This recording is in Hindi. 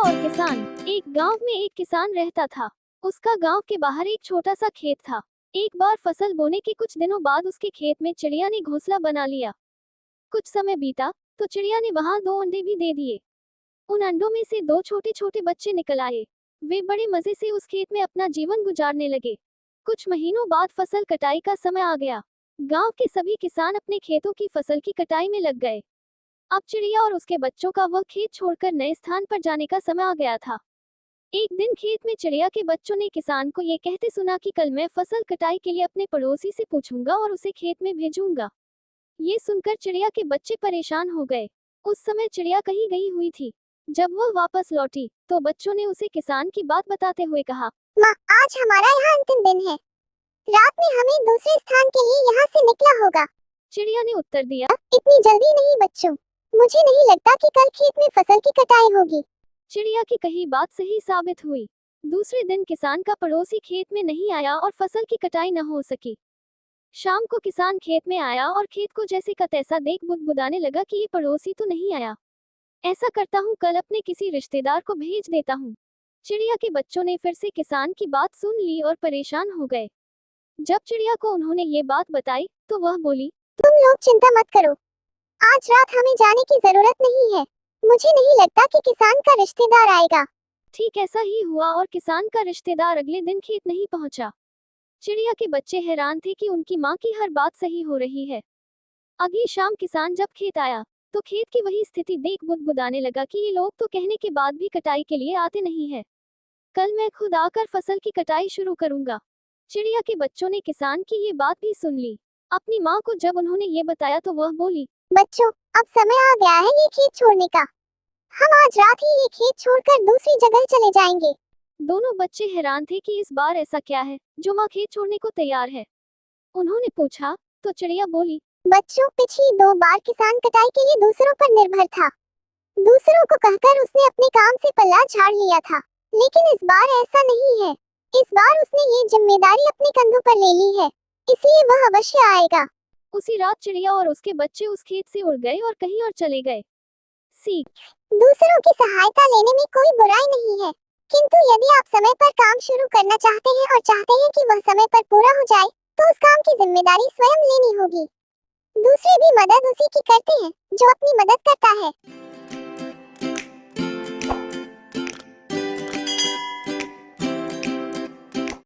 और किसान। एक गांव में एक किसान रहता था। उसका गांव के बाहर एक छोटा सा खेत था। एक बार फसल बोने के कुछ दिनों बाद उसके खेत में चिड़िया ने घोंसला बना लिया। कुछ समय बीता तो चिड़िया ने वहां 2 अंडे भी दे दिए। उन अंडों में से 2 छोटे छोटे बच्चे निकल आए। वे बड़े मजे से उस खेत में अपना जीवन गुजारने लगे। कुछ महीनों बाद फसल कटाई का समय आ गया। गांव के सभी किसान अपने खेतों की फसल की कटाई में लग गए। अब चिड़िया और उसके बच्चों का वह खेत छोड़कर नए स्थान पर जाने का समय आ गया था। एक दिन खेत में चिड़िया के बच्चों ने किसान को ये कहते सुना कि कल मैं फसल कटाई के लिए अपने पड़ोसी से पूछूंगा और उसे खेत में भेजूंगा। ये सुनकर चिड़िया के बच्चे परेशान हो गए। उस समय चिड़िया कहीं गई हुई थी। जब वह वापस लौटी तो बच्चों ने उसे किसान की बात बताते हुए कहा, माँ, आज हमारा यहाँ अंतिम दिन है। रात में हमें दूसरे स्थान के लिए यहाँ से निकला होगा। चिड़िया ने उत्तर दिया, इतनी जल्दी नहीं बच्चों, मुझे नहीं लगता कि कल खेत में फसल की कटाई होगी। चिड़िया की कही बात सही साबित हुई। दूसरे दिन किसान का पड़ोसी खेत में नहीं आया और फसल की कटाई न हो सकी। शाम को किसान खेत में आया और खेत को जैसे का तैसा देख बुदबुदाने लगा कि ये पड़ोसी तो नहीं आया। ऐसा करता हूँ, कल अपने किसी रिश्तेदार को भेज देता हूँ। चिड़िया के बच्चों ने फिर से किसान की बात सुन ली और परेशान हो गए। जब चिड़िया को उन्होंने ये बात बताई तो वह बोली, तुम लोग चिंता मत करो, आज रात हमें जाने की जरूरत नहीं है। मुझे नहीं लगता कि किसान का रिश्तेदार आएगा। ठीक ऐसा ही हुआ और किसान का रिश्तेदार अगले दिन खेत नहीं पहुंचा। चिड़िया के बच्चे हैरान थे कि उनकी माँ की हर बात सही हो रही है। अगली शाम किसान जब खेत आया तो खेत की वही स्थिति देख बुदबुदाने लगा कि ये लोग तो कहने के बाद भी कटाई के लिए आते नहीं है। कल मैं खुद आकर फसल की कटाई शुरू करूंगा। चिड़िया के बच्चों ने किसान की ये बात भी सुन ली। अपनी माँ को जब उन्होंने ये बताया तो वह बोली, बच्चों, अब समय आ गया है ये खेत छोड़ने का। हम आज रात ही ये खेत छोड़कर दूसरी जगह चले जाएंगे। दोनों बच्चे हैरान थे कि इस बार ऐसा क्या है जो माँ खेत छोड़ने को तैयार है। उन्होंने पूछा तो चिड़िया बोली, बच्चों, पिछली 2 बार किसान कटाई के लिए दूसरों पर निर्भर था। दूसरों को कहकर उसने अपने काम से पल्ला झाड़ लिया था, लेकिन इस बार ऐसा नहीं है। इस बार उसने ये जिम्मेदारी अपने कंधों पर ले ली है, इसलिए वह अवश्य आएगा। उसी रात चिड़िया और उसके बच्चे उस खेत से उड़ गए और कहीं और चले गए। सीख, दूसरों की सहायता लेने में कोई बुराई नहीं है, किंतु यदि आप समय पर काम शुरू करना चाहते हैं और चाहते हैं कि वह समय पर पूरा हो जाए, तो उस काम की जिम्मेदारी स्वयं लेनी होगी। दूसरे भी मदद उसी की करते हैं जो अपनी मदद करता है।